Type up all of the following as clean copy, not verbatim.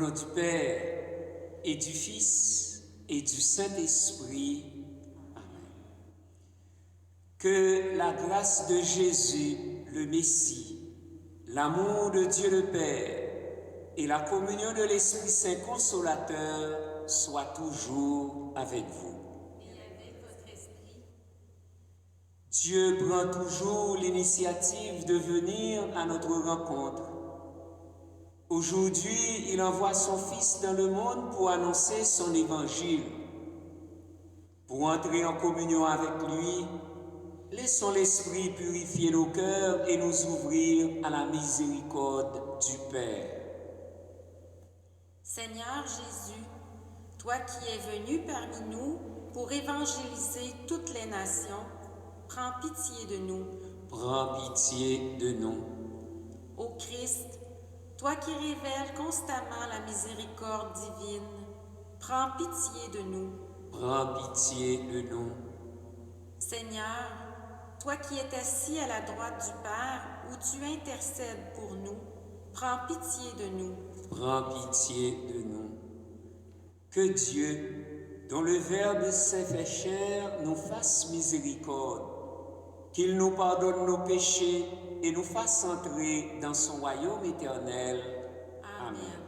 nom du Père et du Fils et du Saint-Esprit. Amen. Que la grâce de Jésus, le Messie, l'amour de Dieu le Père et la communion de l'Esprit Saint Consolateur soient toujours avec vous. Et avec votre esprit. Dieu prend toujours l'initiative de venir à notre rencontre. Aujourd'hui, il envoie son Fils dans le monde pour annoncer son évangile. Pour entrer en communion avec lui, laissons l'Esprit purifier nos cœurs et nous ouvrir à la miséricorde du Père. Seigneur Jésus, toi qui es venu parmi nous pour évangéliser toutes les nations, prends pitié de nous. Prends pitié de nous. Ô Christ, toi qui révèles constamment la miséricorde divine, prends pitié de nous. Prends pitié de nous. Seigneur, toi qui es assis à la droite du Père, où tu intercèdes pour nous, prends pitié de nous. Prends pitié de nous. Que Dieu, dont le Verbe s'est fait chair, nous fasse miséricorde, qu'il nous pardonne nos péchés et nous fasse entrer dans son royaume éternel. Amen.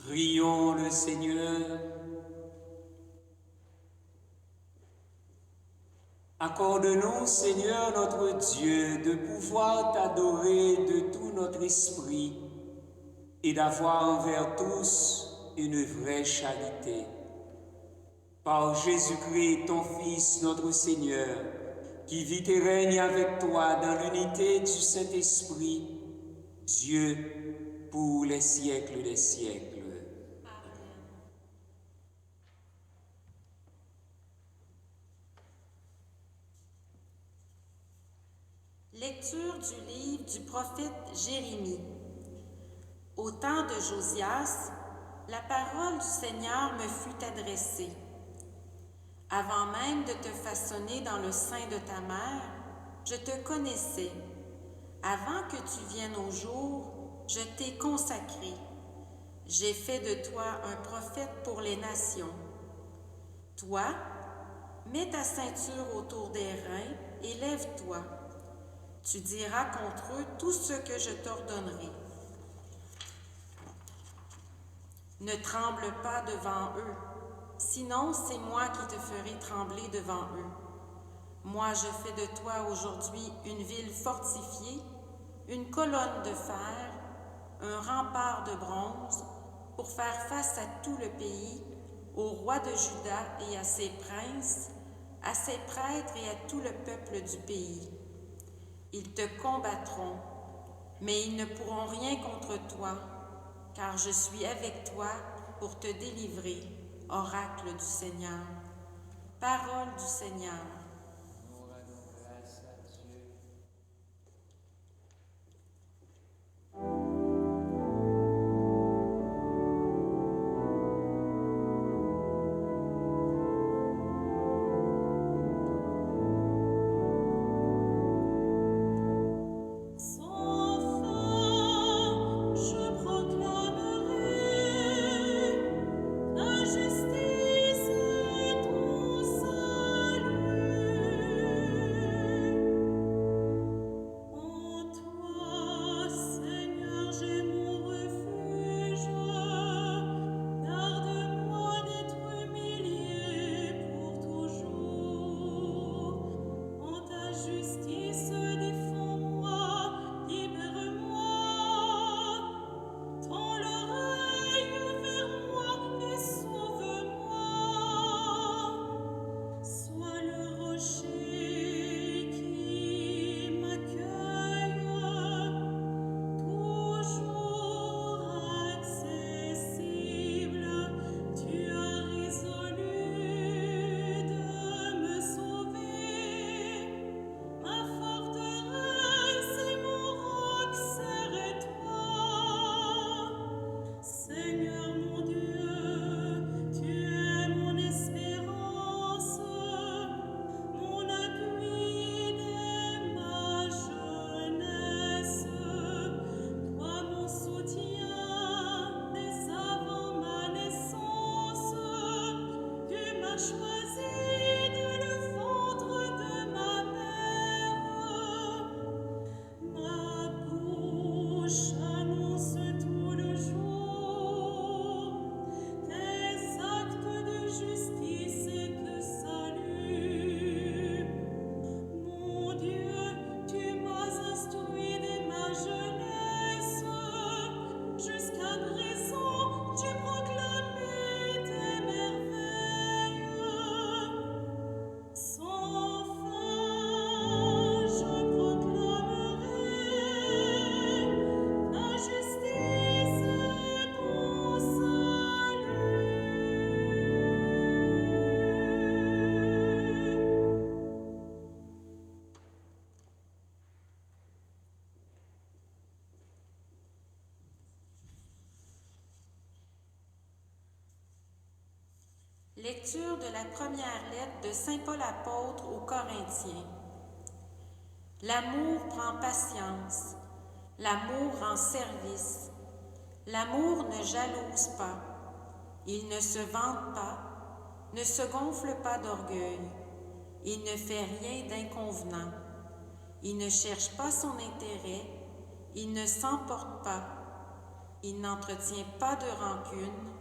Prions le Seigneur. Accorde-nous, Seigneur notre Dieu, de pouvoir t'adorer de tout notre esprit et d'avoir envers tous une vraie charité. Par Jésus-Christ, ton Fils, notre Seigneur, qui vit et règne avec toi dans l'unité du Saint-Esprit, Dieu, pour les siècles des siècles. Lecture du livre du prophète Jérémie. Au temps de Josias, la parole du Seigneur me fut adressée. Avant même de te façonner dans le sein de ta mère, je te connaissais. Avant que tu viennes au jour, je t'ai consacré. J'ai fait de toi un prophète pour les nations. Toi, mets ta ceinture autour des reins et lève-toi. Tu diras contre eux tout ce que je t'ordonnerai. Ne tremble pas devant eux, sinon c'est moi qui te ferai trembler devant eux. Moi je fais de toi aujourd'hui une ville fortifiée, une colonne de fer, un rempart de bronze, pour faire face à tout le pays, au roi de Juda et à ses princes, à ses prêtres et à tout le peuple du pays. Ils te combattront, mais ils ne pourront rien contre toi, car je suis avec toi pour te délivrer, oracle du Seigneur. Parole du Seigneur. Nous rendons grâce à Dieu. Lecture de la première lettre de Saint Paul apôtre aux Corinthiens. L'amour prend patience, l'amour rend service, l'amour ne jalouse pas, il ne se vante pas, ne se gonfle pas d'orgueil, il ne fait rien d'inconvenant, il ne cherche pas son intérêt, il ne s'emporte pas, il n'entretient pas de rancune,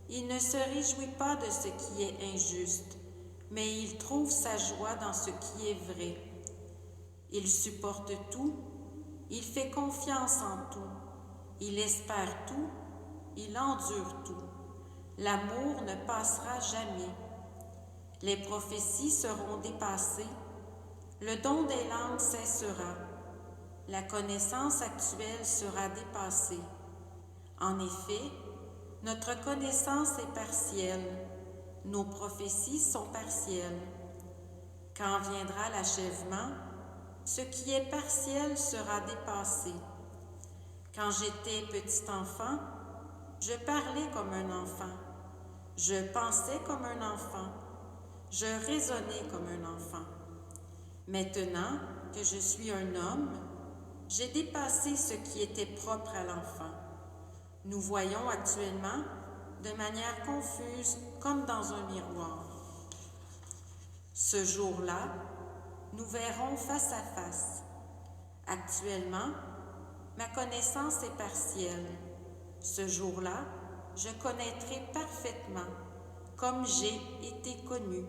il ne se réjouit pas de ce qui est injuste, mais il trouve sa joie dans ce qui est vrai. Il supporte tout, il fait confiance en tout, il espère tout, il endure tout. L'amour ne passera jamais. Les prophéties seront dépassées, le don des langues cessera, la connaissance actuelle sera dépassée. En effet, notre connaissance est partielle, nos prophéties sont partielles. Quand viendra l'achèvement, ce qui est partiel sera dépassé. Quand j'étais petit enfant, je parlais comme un enfant, je pensais comme un enfant, je raisonnais comme un enfant. Maintenant que je suis un homme, j'ai dépassé ce qui était propre à l'enfant. Nous voyons actuellement de manière confuse comme dans un miroir. Ce jour-là, nous verrons face à face. Actuellement, ma connaissance est partielle. Ce jour-là, je connaîtrai parfaitement, comme j'ai été connu.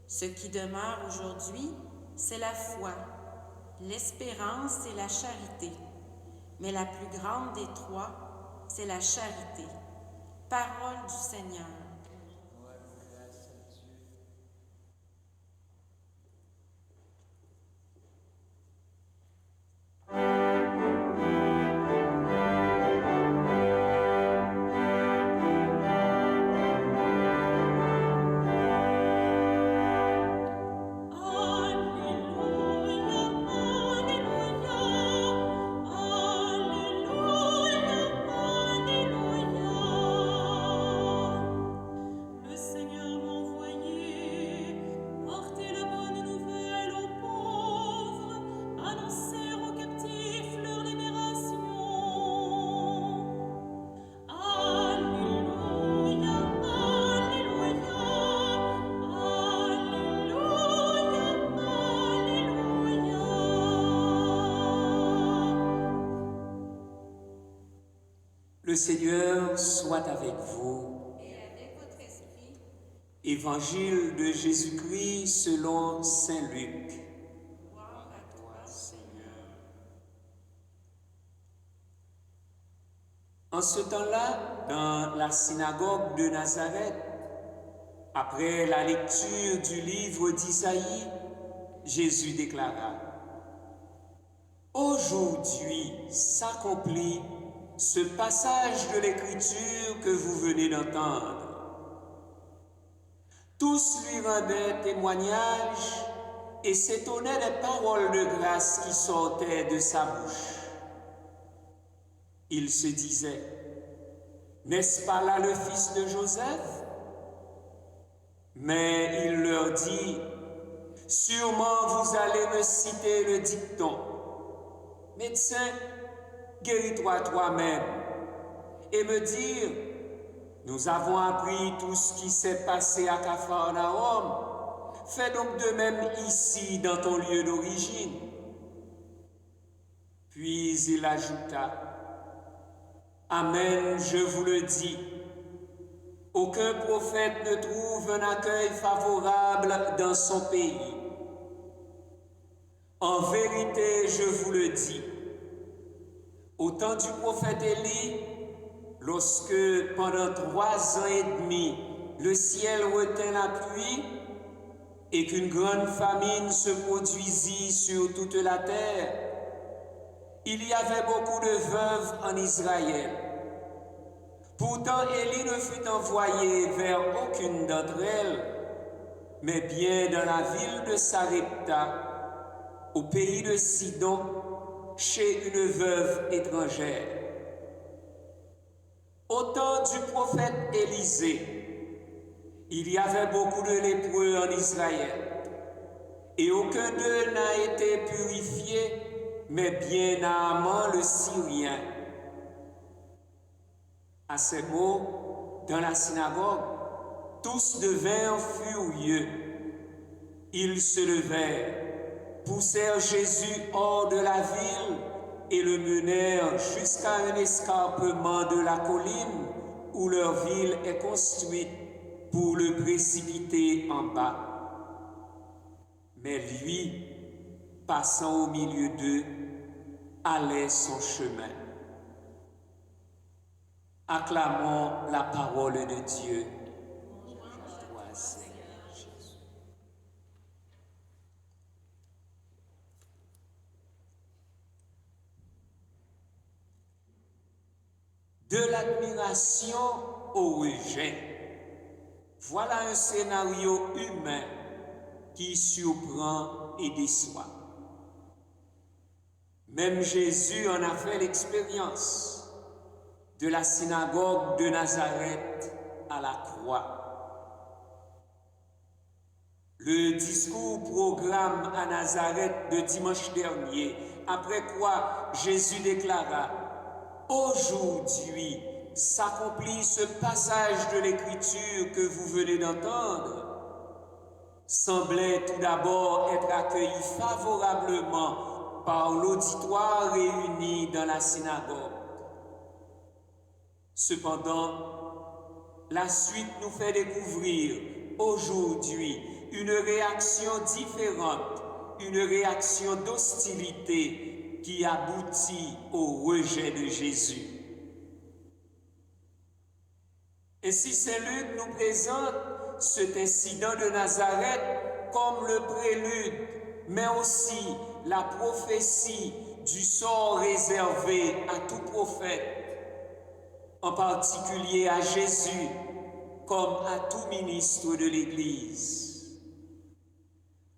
Ce qui demeure aujourd'hui, c'est la foi, l'espérance et la charité. Mais la plus grande des trois, c'est la charité. Parole du Seigneur. Le Seigneur soit avec vous. Et avec votre esprit. Évangile de Jésus-Christ selon saint Luc. Gloire à toi, Seigneur. En ce temps-là, dans la synagogue de Nazareth, après la lecture du livre d'Isaïe, Jésus déclara: Aujourd'hui s'accomplit ce passage de l'Écriture que vous venez d'entendre. Tous lui rendaient témoignage et s'étonnaient des paroles de grâce qui sortaient de sa bouche. Ils se disaient: N'est-ce pas là le fils de Joseph? Mais il leur dit: Sûrement vous allez me citer le dicton: Médecin, guéris-toi toi-même, et me dire: Nous avons appris tout ce qui s'est passé à Capharnaüm, fais donc de même ici dans ton lieu d'origine. Puis il ajouta: Amen, je vous le dis, aucun prophète ne trouve un accueil favorable dans son pays. En vérité, je vous le dis, au temps du prophète Élie, lorsque pendant 3 ans et demi, le ciel retint la pluie et qu'une grande famine se produisit sur toute la terre, il y avait beaucoup de veuves en Israël. Pourtant, Élie ne fut envoyé vers aucune d'entre elles, mais bien dans la ville de Sarepta, au pays de Sidon, chez une veuve étrangère. Au temps du prophète Élisée, il y avait beaucoup de lépreux en Israël, et aucun d'eux n'a été purifié, mais bien Naaman le Syrien. À ces mots, dans la synagogue, tous devinrent furieux. Ils se levèrent, poussèrent Jésus hors de la ville et le menèrent jusqu'à un escarpement de la colline où leur ville est construite pour le précipiter en bas. Mais lui, passant au milieu d'eux, allait son chemin. Acclamons la parole de Dieu. À toi, Seigneur Jésus. De l'admiration au rejet, voilà un scénario humain qui surprend et déçoit. Même Jésus en a fait l'expérience, de la synagogue de Nazareth à la croix. Le discours proclame à Nazareth de dimanche dernier, après quoi Jésus déclara: Aujourd'hui s'accomplit ce passage de l'Écriture que vous venez d'entendre. Semblait tout d'abord être accueilli favorablement par l'auditoire réuni dans la synagogue. Cependant, la suite nous fait découvrir aujourd'hui une réaction différente, une réaction d'hostilité qui aboutit au rejet de Jésus. Ainsi, Saint Luc nous présente cet incident de Nazareth comme le prélude, mais aussi la prophétie du sort réservé à tout prophète, en particulier à Jésus, comme à tout ministre de l'Église.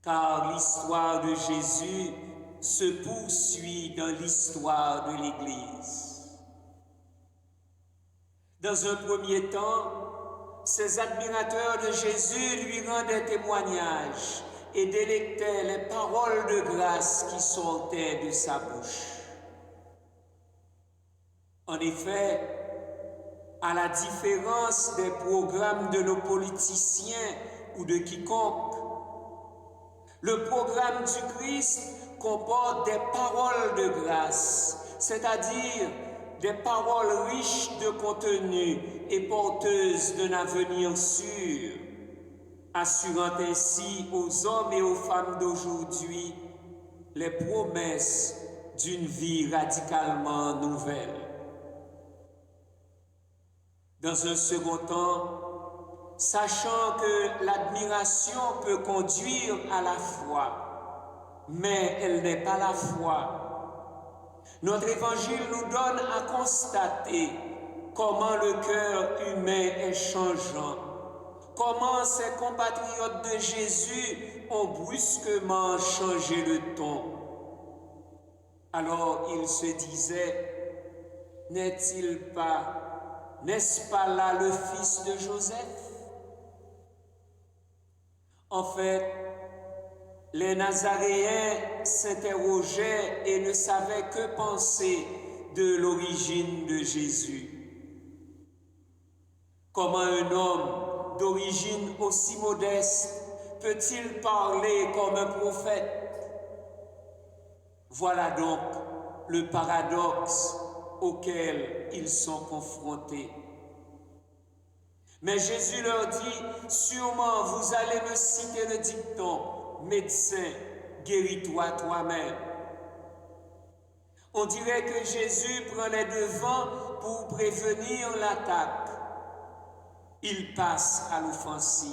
Car l'histoire de Jésus se poursuit dans l'histoire de l'Église. Dans un premier temps, ses admirateurs de Jésus lui rendaient témoignage et délectaient les paroles de grâce qui sortaient de sa bouche. En effet, à la différence des programmes de nos politiciens ou de quiconque, le programme du Christ comporte des paroles de grâce, c'est-à-dire des paroles riches de contenu et porteuses d'un avenir sûr, assurant ainsi aux hommes et aux femmes d'aujourd'hui les promesses d'une vie radicalement nouvelle. Dans un second temps, sachant que l'admiration peut conduire à la foi, mais elle n'est pas la foi, notre évangile nous donne à constater comment le cœur humain est changeant, comment ses compatriotes de Jésus ont brusquement changé le ton. Alors il se disait, n'est-ce pas là le fils de Joseph? En fait, les Nazaréens s'interrogeaient et ne savaient que penser de l'origine de Jésus. Comment un homme d'origine aussi modeste peut-il parler comme un prophète? Voilà donc le paradoxe auquel ils sont confrontés. Mais Jésus leur dit, sûrement vous allez me citer le dicton, médecin, guéris-toi toi-même. On dirait que Jésus prend les devants pour prévenir l'attaque. Il passe à l'offensive.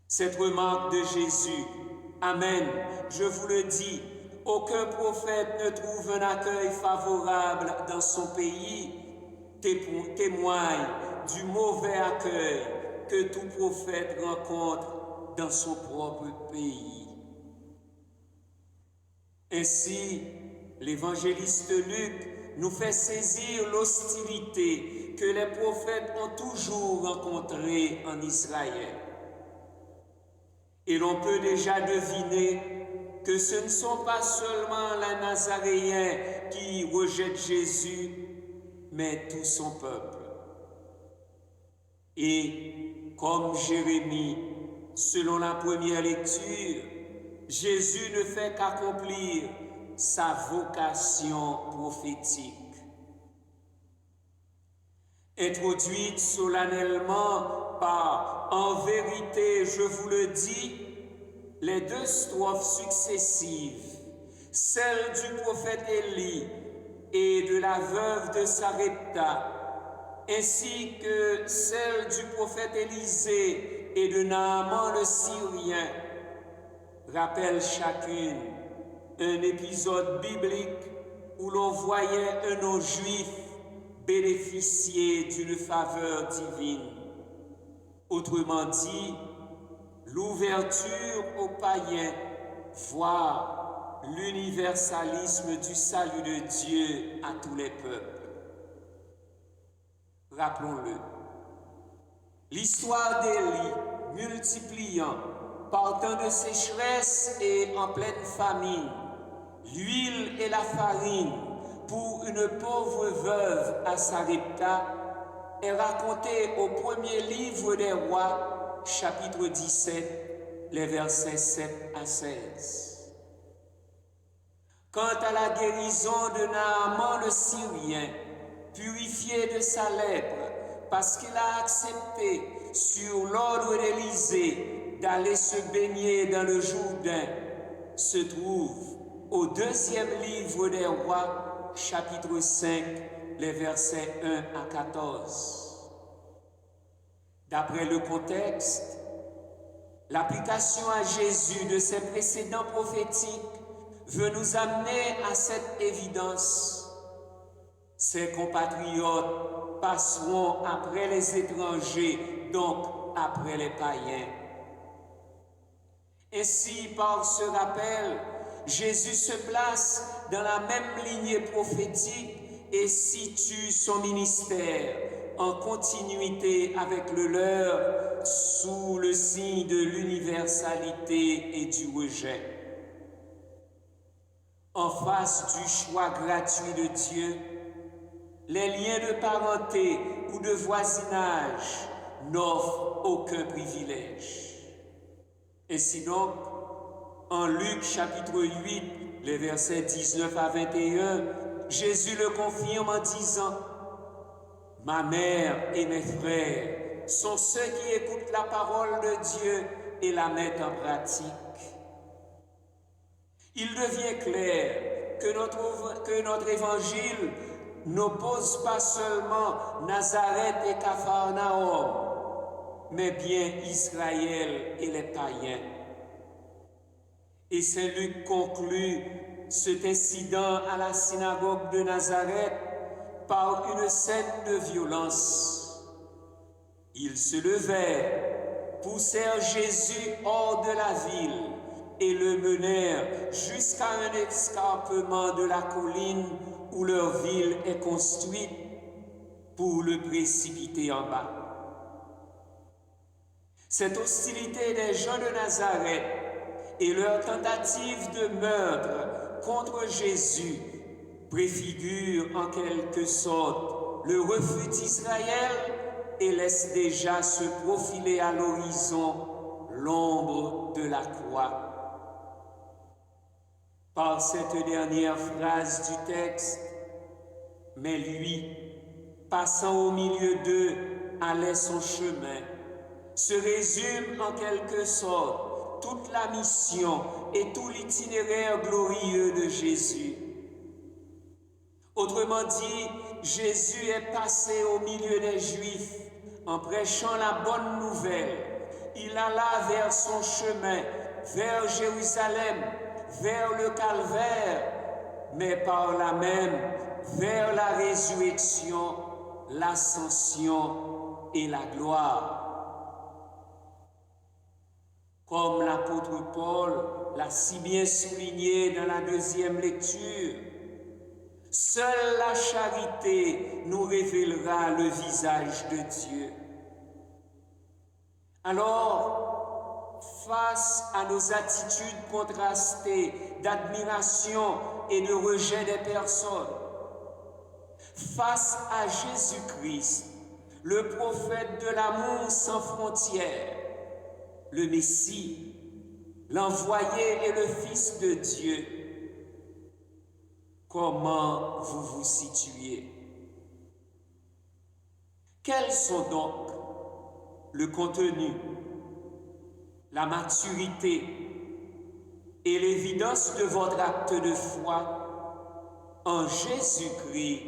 Cette remarque de Jésus, Amen, je vous le dis, aucun prophète ne trouve un accueil favorable dans son pays, témoigne du mauvais accueil que tout prophète rencontre dans son propre pays. Ainsi, l'évangéliste Luc nous fait saisir l'hostilité que les prophètes ont toujours rencontrée en Israël. Et l'on peut déjà deviner que ce ne sont pas seulement les Nazaréens qui rejettent Jésus, mais tout son peuple. Et comme Jérémie, selon la première lecture, Jésus ne fait qu'accomplir sa vocation prophétique. Introduite solennellement par « En vérité, je vous le dis », les deux strophes successives, celle du prophète Élie et de la veuve de Sarepta, ainsi que celle du prophète Élisée et de Naaman le Syrien, rappellent chacune un épisode biblique où l'on voyait un non-juif bénéficier d'une faveur divine. Autrement dit, l'ouverture aux païens, voire l'universalisme du salut de Dieu à tous les peuples. Rappelons-le, l'histoire d'Élie multipliant, partant de sécheresse et en pleine famine, l'huile et la farine pour une pauvre veuve à Sarepta est racontée au premier livre des Rois, chapitre 17, les versets 7 à 16. Quant à la guérison de Naaman le Syrien, purifié de sa lèpre parce qu'il a accepté sur l'ordre d'Élisée d'aller se baigner dans le Jourdain, se trouve au 2e livre des Rois, chapitre 5, les versets 1 à 14. D'après le contexte, l'application à Jésus de ces précédents prophétiques veut nous amener à cette évidence. Ses compatriotes passeront après les étrangers, donc après les païens. Ainsi, par ce rappel, Jésus se place dans la même lignée prophétique et situe son ministère en continuité avec le leur sous le signe de l'universalité et du rejet. En face du choix gratuit de Dieu, les liens de parenté ou de voisinage n'offrent aucun privilège. Ainsi donc, en Luc chapitre 8, les versets 19 à 21, Jésus le confirme en disant « Ma mère et mes frères sont ceux qui écoutent la parole de Dieu et la mettent en pratique. » Il devient clair que notre évangile n'oppose pas seulement Nazareth et Capharnaüm, mais bien Israël et les païens. Et Saint Luc conclut cet incident à la synagogue de Nazareth par une scène de violence. Ils se levèrent, poussèrent Jésus hors de la ville et le menèrent jusqu'à un escarpement de la colline où leur ville est construite pour le précipiter en bas. Cette hostilité des gens de Nazareth et leur tentative de meurtre contre Jésus préfigurent en quelque sorte le refus d'Israël et laissent déjà se profiler à l'horizon l'ombre de la croix. Par cette dernière phrase du texte, mais lui, passant au milieu d'eux, allait son chemin, se résume en quelque sorte toute la mission et tout l'itinéraire glorieux de Jésus. Autrement dit, Jésus est passé au milieu des Juifs en prêchant la bonne nouvelle. Il alla vers son chemin, vers Jérusalem, vers le calvaire, mais par là même vers la résurrection, l'ascension et la gloire. Comme l'apôtre Paul l'a si bien souligné dans la 2e lecture, seule la charité nous révélera le visage de Dieu. Alors, face à nos attitudes contrastées d'admiration et de rejet des personnes, face à Jésus-Christ, le prophète de l'amour sans frontières, le Messie, l'envoyé et le Fils de Dieu, comment vous vous situez? Quels sont donc le contenu, la maturité et l'évidence de votre acte de foi en Jésus-Christ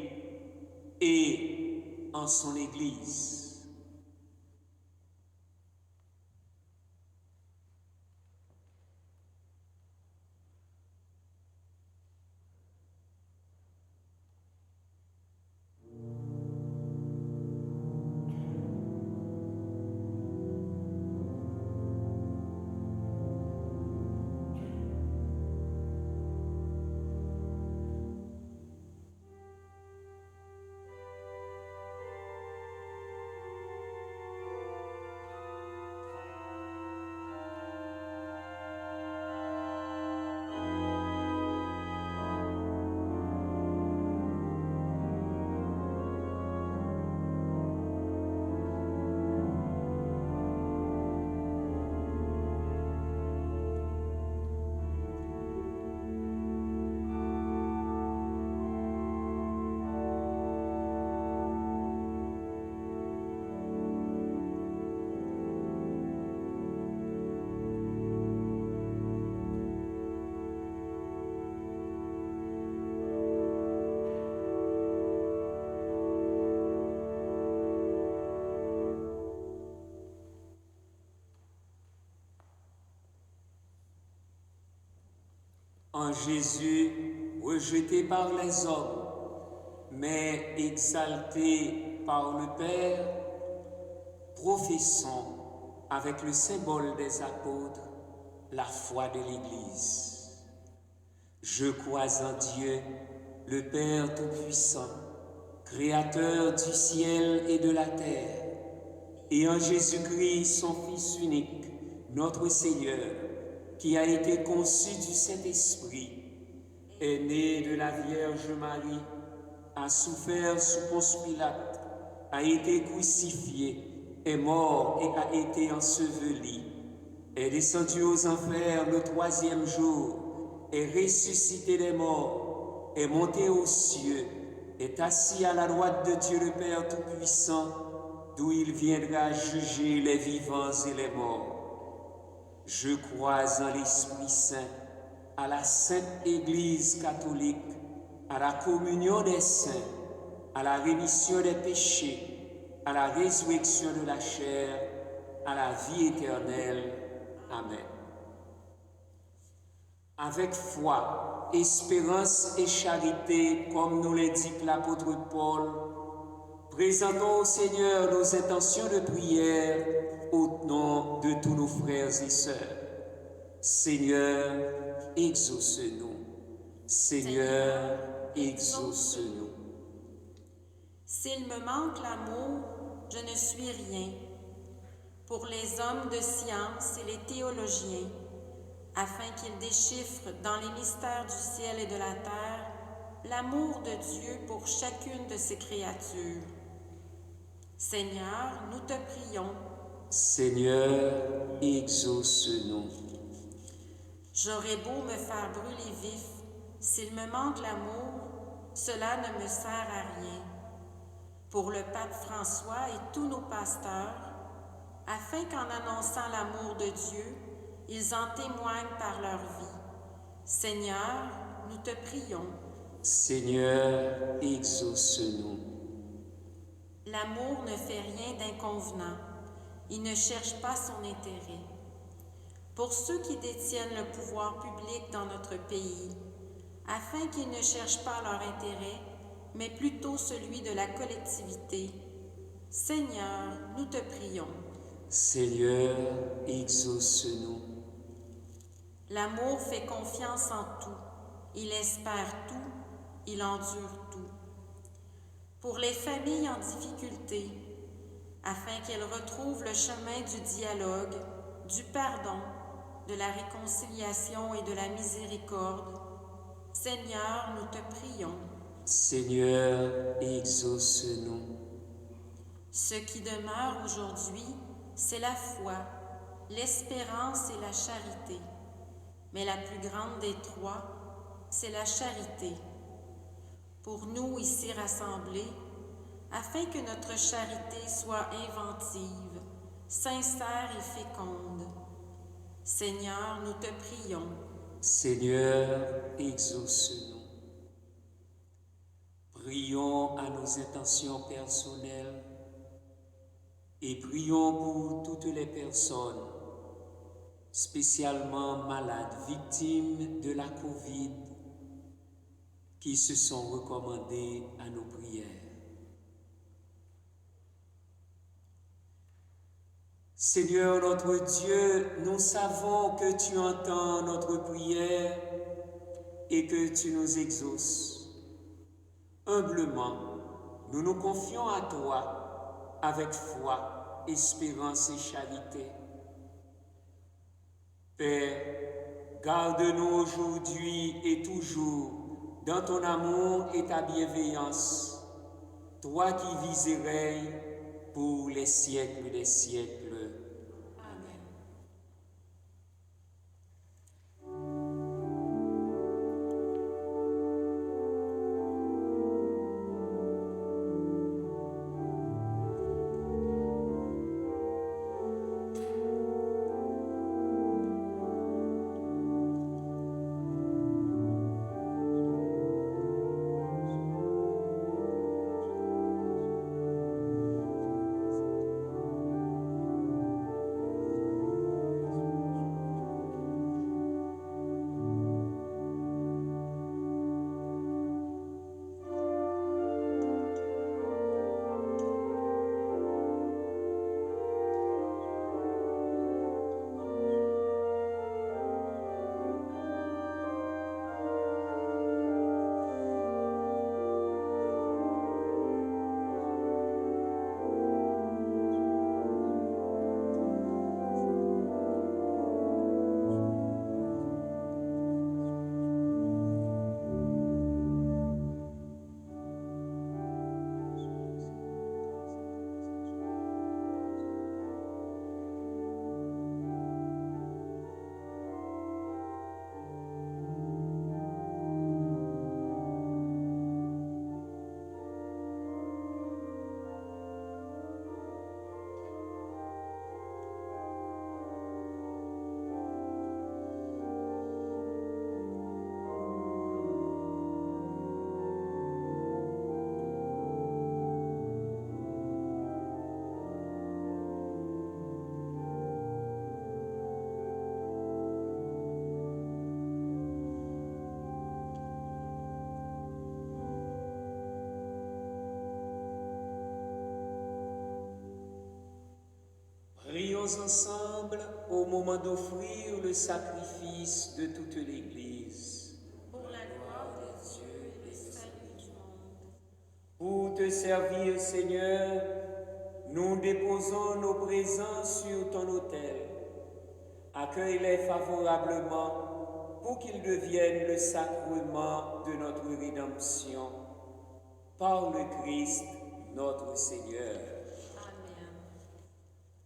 et en son Église? En Jésus, rejeté par les hommes, mais exalté par le Père, professons avec le symbole des apôtres la foi de l'Église. Je crois en Dieu, le Père Tout-Puissant, Créateur du ciel et de la terre, et en Jésus-Christ, son Fils unique, notre Seigneur, qui a été conçu du Saint-Esprit, est né de la Vierge Marie, a souffert sous Ponce Pilate, a été crucifié, est mort et a été enseveli, est descendu aux enfers le troisième jour, est ressuscité des morts, est monté aux cieux, est assis à la droite de Dieu le Père Tout-Puissant, d'où il viendra juger les vivants et les morts. Je crois en l'Esprit Saint, à la Sainte Église catholique, à la communion des saints, à la rémission des péchés, à la résurrection de la chair, à la vie éternelle. Amen. Avec foi, espérance et charité, comme nous l'indique l'apôtre Paul, présentons au Seigneur nos intentions de prière au nom de tous nos frères et sœurs. Seigneur, exauce-nous. Seigneur, exauce-nous. S'il me manque l'amour, je ne suis rien. Pour les hommes de science et les théologiens, afin qu'ils déchiffrent dans les mystères du ciel et de la terre l'amour de Dieu pour chacune de ses créatures. Seigneur, nous te prions. Seigneur, exauce-nous. J'aurais beau me faire brûler vif, s'il me manque l'amour, cela ne me sert à rien. Pour le pape François et tous nos pasteurs, afin qu'en annonçant l'amour de Dieu, ils en témoignent par leur vie. Seigneur, nous te prions. Seigneur, exauce-nous. L'amour ne fait rien d'inconvenant. Il ne cherche pas son intérêt. Pour ceux qui détiennent le pouvoir public dans notre pays, afin qu'ils ne cherchent pas leur intérêt, mais plutôt celui de la collectivité, Seigneur, nous te prions. Seigneur, exauce-nous. L'amour fait confiance en tout, il espère tout, il endure tout. Pour les familles en difficulté, afin qu'elles retrouvent le chemin du dialogue, du pardon, de la réconciliation et de la miséricorde, Seigneur, nous te prions. Seigneur, exauce-nous. Ce qui demeure aujourd'hui, c'est la foi, l'espérance et la charité. Mais la plus grande des trois, c'est la charité. Pour nous ici rassemblés, afin que notre charité soit inventive, sincère et féconde. Seigneur, nous te prions. Seigneur, exauce-nous. Prions à nos intentions personnelles et prions pour toutes les personnes, spécialement malades, victimes de la Covid, qui se sont recommandées à nos prières. Seigneur notre Dieu, nous savons que tu entends notre prière et que tu nous exauces. Humblement, nous nous confions à toi avec foi, espérance et charité. Père, garde-nous aujourd'hui et toujours dans ton amour et ta bienveillance, toi qui vis et règnes pour les siècles des siècles. Amen. Prions ensemble au moment d'offrir le sacrifice de toute l'Église. Pour la gloire de Dieu et le salut du monde. Pour te servir, Seigneur, nous déposons nos présents sur ton autel. Accueille-les favorablement pour qu'ils deviennent le sacrement de notre rédemption. Par le Christ, notre Seigneur. Amen.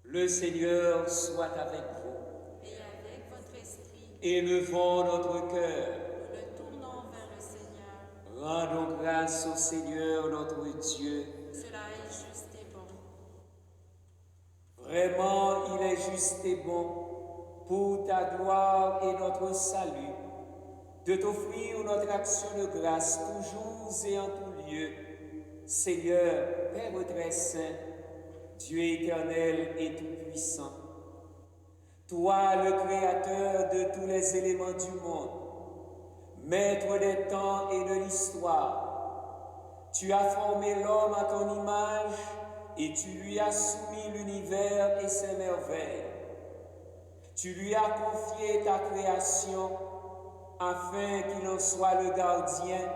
Le Seigneur soit avec vous. Et avec votre esprit, Élevons notre cœur. nous le tournons vers le Seigneur. Rendons grâce au Seigneur notre Dieu. Cela est juste et bon. Vraiment, il est juste et bon, pour ta gloire et notre salut, de t'offrir notre action de grâce toujours et en tout lieu. Seigneur, Père très saint, Dieu éternel et tout-puissant, toi le Créateur de tous les éléments du monde, Maître des temps et de l'histoire, tu as formé l'homme à ton image et tu lui as soumis l'univers et ses merveilles. Tu lui as confié ta création afin qu'il en soit le gardien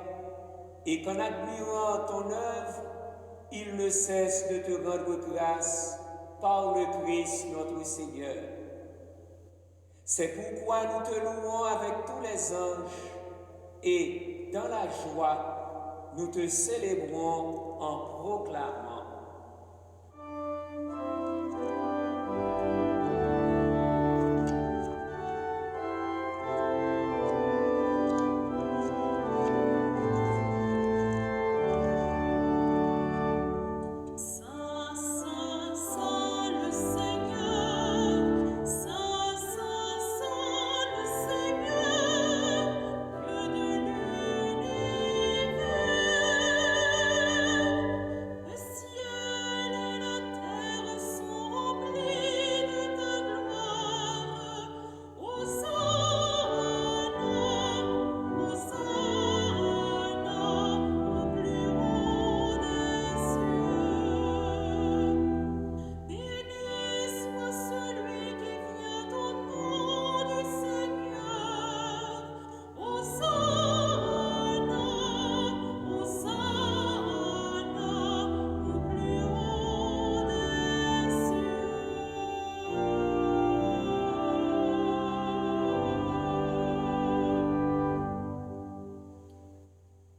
et qu'en admirant ton œuvre, il ne cesse de te rendre grâce par le Christ notre Seigneur. C'est pourquoi nous te louons avec tous les anges et dans la joie, nous te célébrons en proclamant.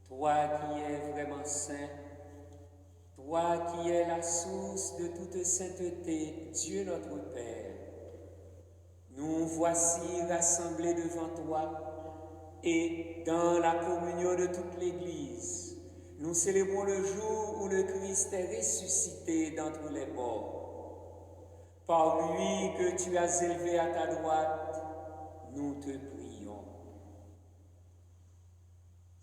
Toi qui es vraiment saint, toi qui es la source de toute sainteté, Dieu notre Père, nous voici rassemblés devant toi et dans la communion de toute l'Église, nous célébrons le jour où le Christ est ressuscité d'entre les morts. Par lui que tu as élevé à ta droite, nous te prions.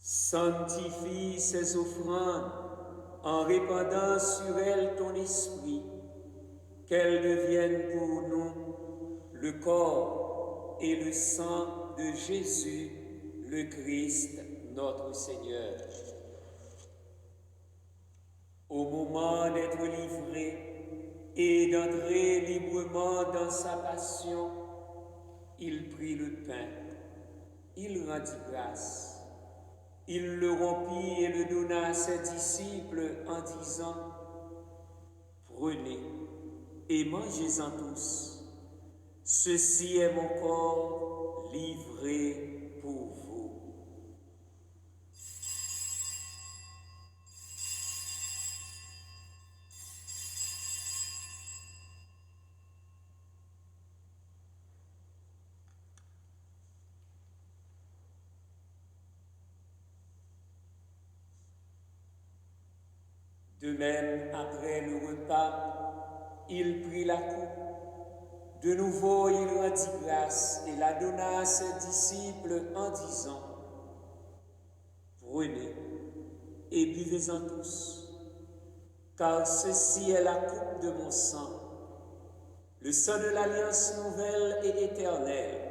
Sanctifie ces offrandes en répandant sur elles ton esprit, qu'elles deviennent pour nous le corps et le sang de Jésus, le Christ, notre Seigneur. Au moment d'être livré et d'entrer librement dans sa passion, il prit le pain, il rendit grâce. Il le rompit et le donna à ses disciples en disant, « Prenez et mangez-en tous. Ceci est mon corps livré pour vous. » De même, après le repas, il prit la coupe. De nouveau, il rendit grâce et la donna à ses disciples en disant, « Prenez et buvez-en tous, car ceci est la coupe de mon sang, le sang de l'alliance nouvelle et éternelle,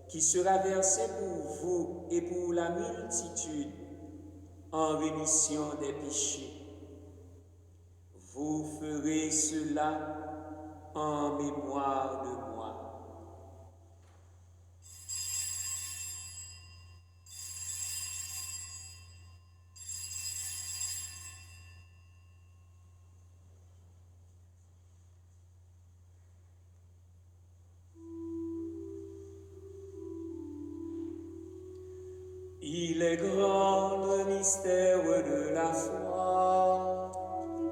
qui sera versé pour vous et pour la multitude en rémission des péchés. Vous ferez cela en mémoire de moi. Il est grand le mystère de la foi.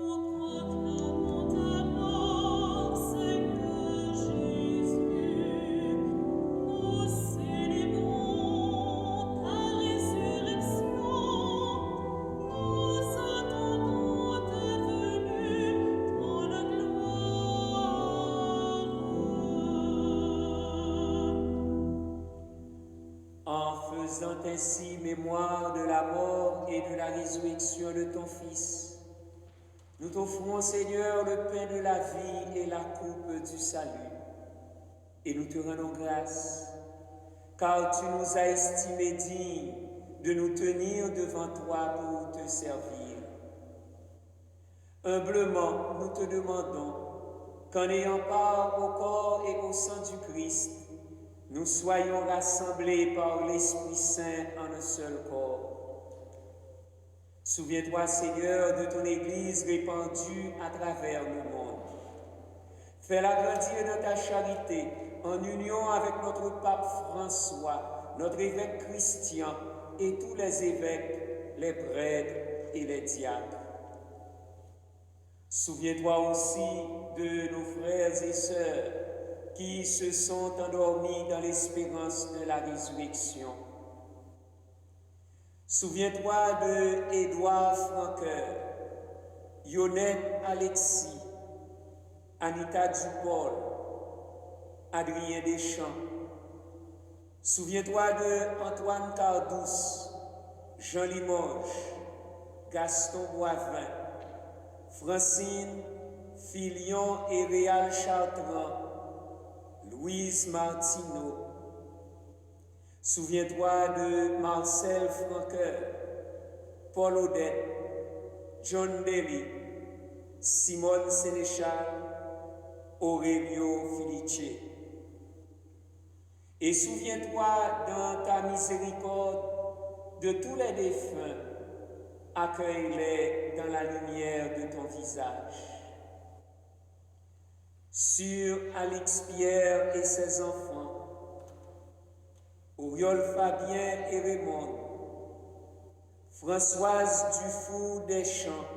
Nous proclamons ta mort, Seigneur Jésus. Nous célébrons ta résurrection. Nous attendons ta venue dans la gloire. En faisant ainsi mémoire de la mort et de la résurrection de ton Fils, nous t'offrons, Seigneur, le pain de la vie et la coupe du salut. Et nous te rendons grâce, car tu nous as estimés dignes de nous tenir devant toi pour te servir. Humblement, nous te demandons qu'en ayant part au corps et au sang du Christ, nous soyons rassemblés par l'Esprit Saint en un seul corps. Souviens-toi, Seigneur, de ton Église répandue à travers le monde. Fais-la grandir dans ta charité, en union avec notre pape François, notre évêque Christian et tous les évêques, les prêtres et les diacres. Souviens-toi aussi de nos frères et sœurs qui se sont endormis dans l'espérance de la résurrection. Souviens-toi de Édouard Franqueur, Yonette Alexis, Anita Dupol, Adrien Deschamps. Souviens-toi de Antoine Cardouce, Jean Limoges, Gaston Boivin, Francine Filion et Réal Chartrand, Louise Martineau. Souviens-toi de Marcel Franqueur, Paul Odette, John Berry, Simone Sénéchal, Aurelio Filice. Et souviens-toi dans ta miséricorde de tous les défunts, accueille-les dans la lumière de ton visage. Sur Alix Pierre et ses enfants, Auriol Fabien et Raymond, Françoise Dufour Deschamps,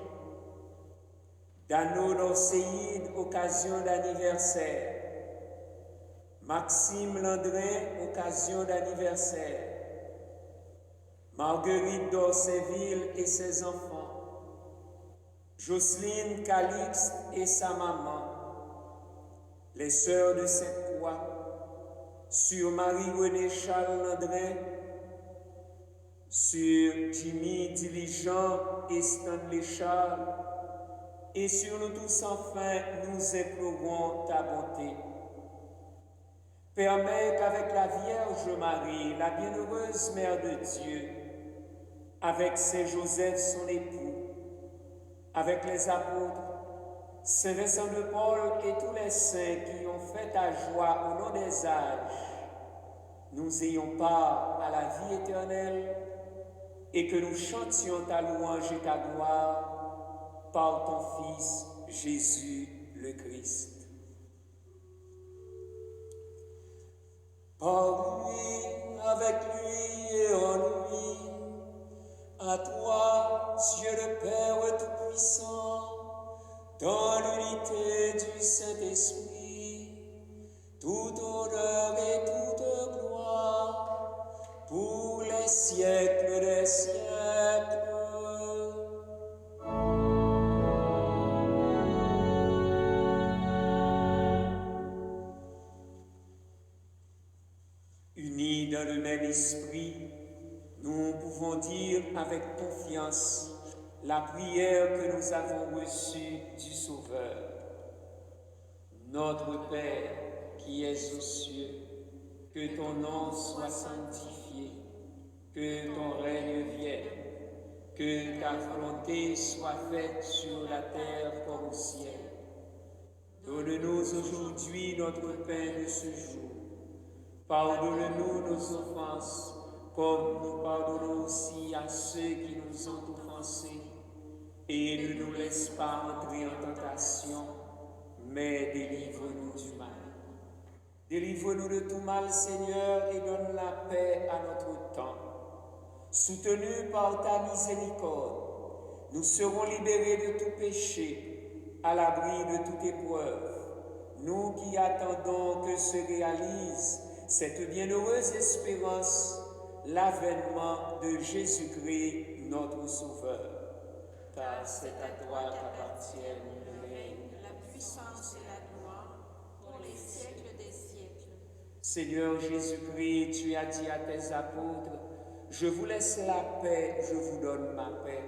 Dano Norséide, occasion d'anniversaire, Maxime Landrin, occasion d'anniversaire, Marguerite d'Orsainville et ses enfants, Jocelyne Calixte et sa maman, les sœurs de Sainte-Croix, sur Marie-Renée Charles Landrin, sur Jimmy Diligent et Stanley Charles, et sur nous tous enfin, nous implorons ta bonté. Permets qu'avec la Vierge Marie, la bienheureuse Mère de Dieu, avec Saint Joseph son époux, avec les apôtres, Saint Vincent de Paul et tous les saints qui ont fait ta joie au long des âges, nous ayons part à la vie éternelle et que nous chantions ta louange et ta gloire par ton Fils Jésus le Christ. Par lui, avec lui et en lui, à toi, Dieu le Père Tout-Puissant, dans l'unité du Saint-Esprit, toute honneur et toute gloire, pour les siècles des siècles. Unis dans le même esprit, nous pouvons dire avec confiance la prière que nous avons reçue du Sauveur. Notre Père qui es aux cieux, que ton nom soit sanctifié, que ton règne vienne, que ta volonté soit faite sur la terre comme au ciel. Donne-nous aujourd'hui notre pain de ce jour. Pardonne-nous nos offenses, comme nous pardonnons aussi à ceux qui nous ont offensés. Et ne nous laisse pas entrer en tentation, mais délivre-nous du mal. Délivre-nous de tout mal, Seigneur, et donne la paix à notre temps. Soutenus par ta miséricorde, nous serons libérés de tout péché, à l'abri de toute épreuve. Nous qui attendons que se réalise cette bienheureuse espérance, l'avènement de Jésus-Christ, notre Sauveur. Car c'est à toi qu'appartiennent le règne, la puissance et la gloire pour les siècles des siècles. Seigneur Jésus-Christ, tu as dit à tes apôtres, je vous laisse la paix, je vous donne ma paix.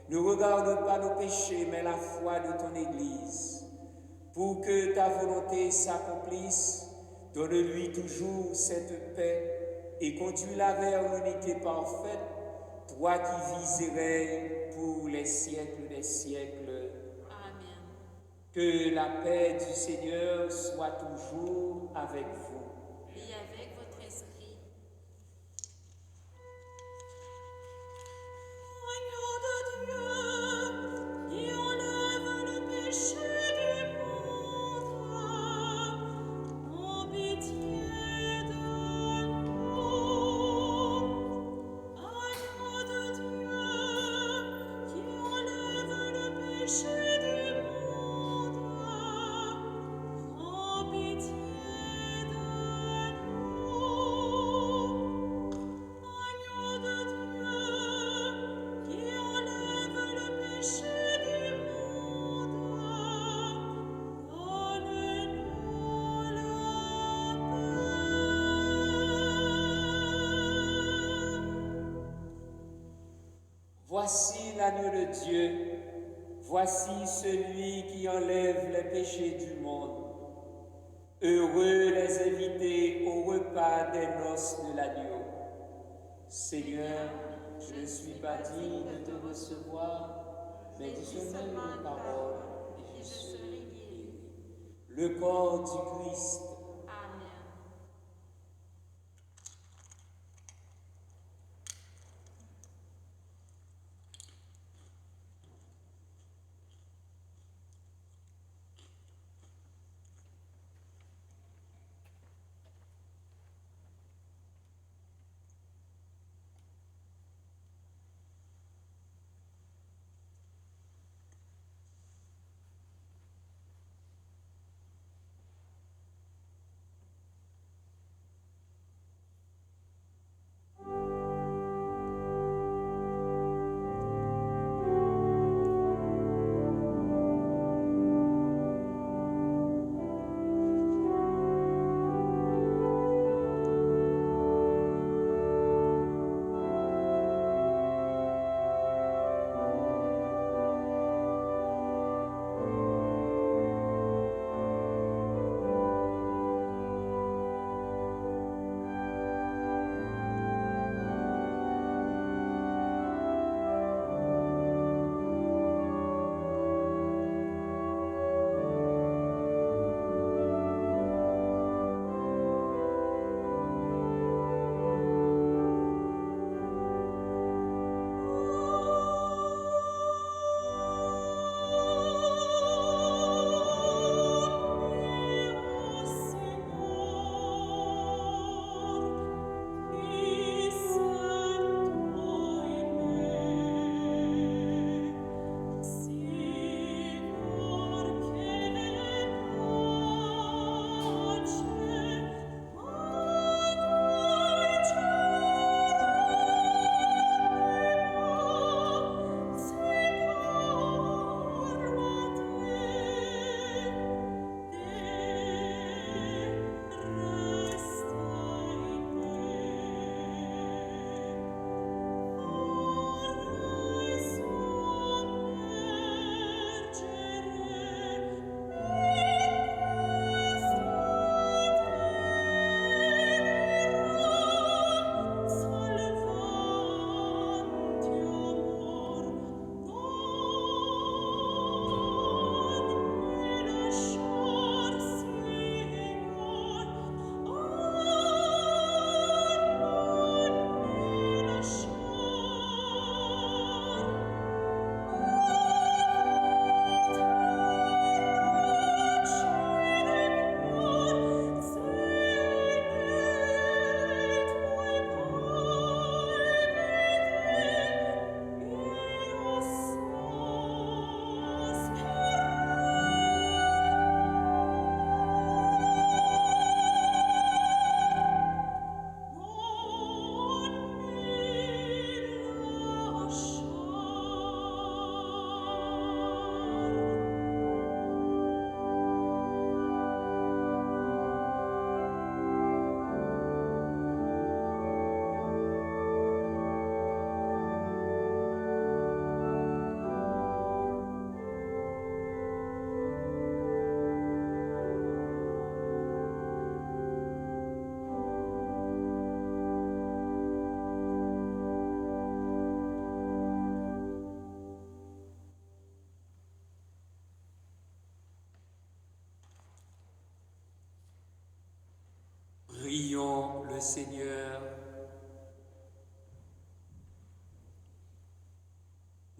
Ne regarde pas nos péchés, mais la foi de ton Église. Pour que ta volonté s'accomplisse, donne-lui toujours cette paix et conduis-la vers l'unité parfaite, toi qui vis et règnes pour les siècles des siècles. Amen. Que la paix du Seigneur soit toujours avec vous. Et avec votre esprit. Agneau de Dieu, qui enlève le péché du monde, en pitié de nous. Agneau de Dieu, qui enlève le péché du monde, en pitié de nous. Agneau de Dieu, qui enlève le péché du monde, donne-nous la paix. Voici l'agneau de Dieu, voici celui qui enlève les péchés du monde. Heureux les invités au repas des noces de l'agneau. Seigneur, je ne suis pas digne de te recevoir, mais dis seulement une parole et je serai guéri. Le corps du Christ. Amen.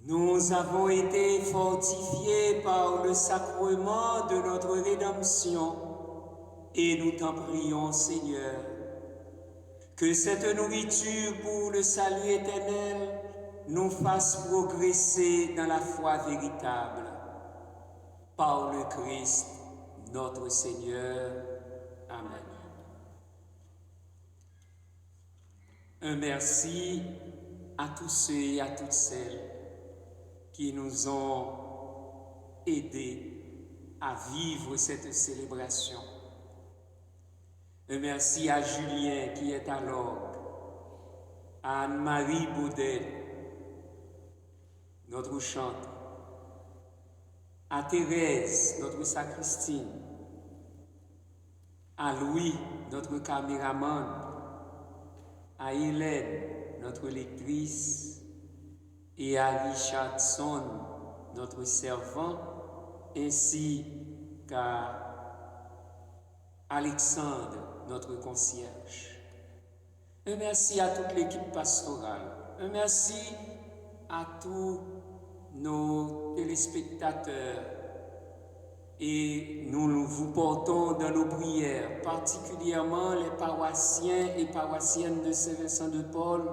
Nous avons été fortifiés par le sacrement de notre rédemption et nous t'en prions, Seigneur, que cette nourriture pour le salut éternel nous fasse progresser dans la foi véritable. Par le Christ, notre Seigneur. Amen. Un merci à tous ceux et à toutes celles qui nous ont aidés à vivre cette célébration. Un merci à Julien qui est à l'orgue, à Anne-Marie Baudet, notre chantre, à Thérèse, notre sacristine, à Louis, notre caméraman, à Hélène, notre lectrice, et à Richardson, notre servant, ainsi qu'à Alexandre, notre concierge. Un merci à toute l'équipe pastorale. Un merci à tous nos téléspectateurs. Et nous vous portons dans nos prières, particulièrement les paroissiens et paroissiennes de Saint-Vincent-de-Paul.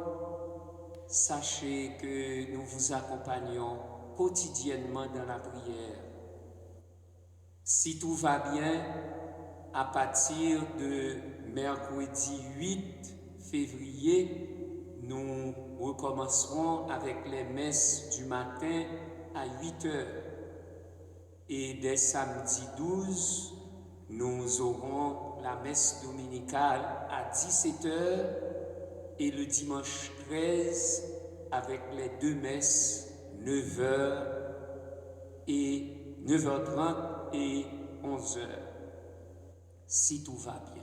Sachez que nous vous accompagnons quotidiennement dans la prière. Si tout va bien, à partir de mercredi 8 février, nous recommencerons avec les messes du matin à 8 heures. Et dès samedi 12, nous aurons la messe dominicale à 17 heures et le dimanche 13 avec les deux messes 9h et 9h30 et 11h, si tout va bien.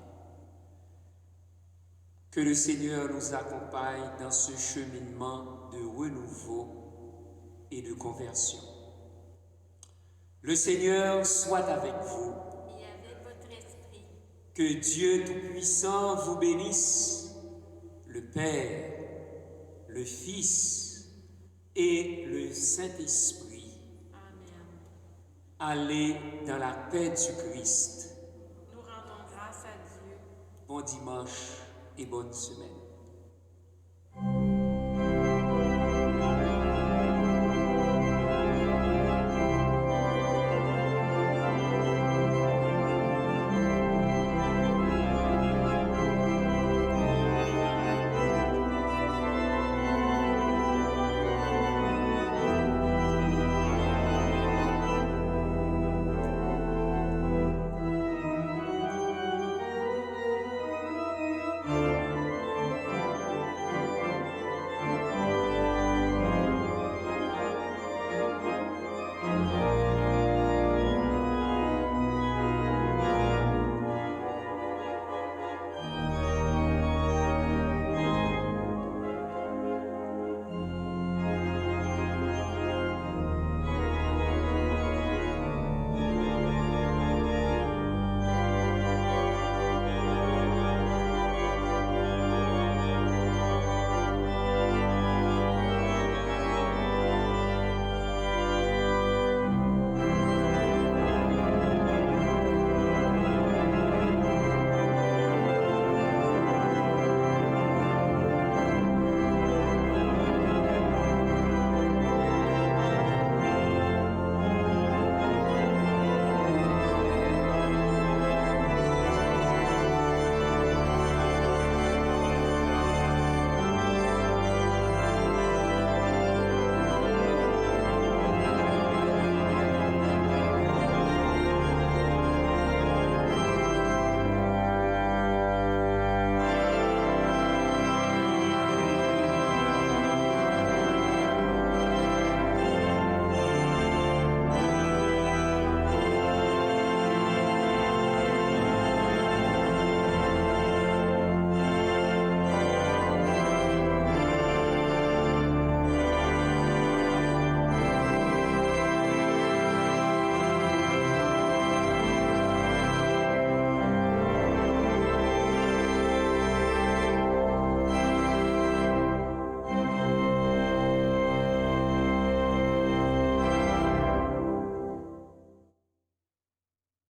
Que le Seigneur nous accompagne dans ce cheminement de renouveau et de conversion. Le Seigneur soit avec vous. Et avec votre esprit. Que Dieu Tout-Puissant vous bénisse, le Père, le Fils et le Saint-Esprit. Amen. Allez dans la paix du Christ. Nous rendons grâce à Dieu. Bon dimanche et bonne semaine.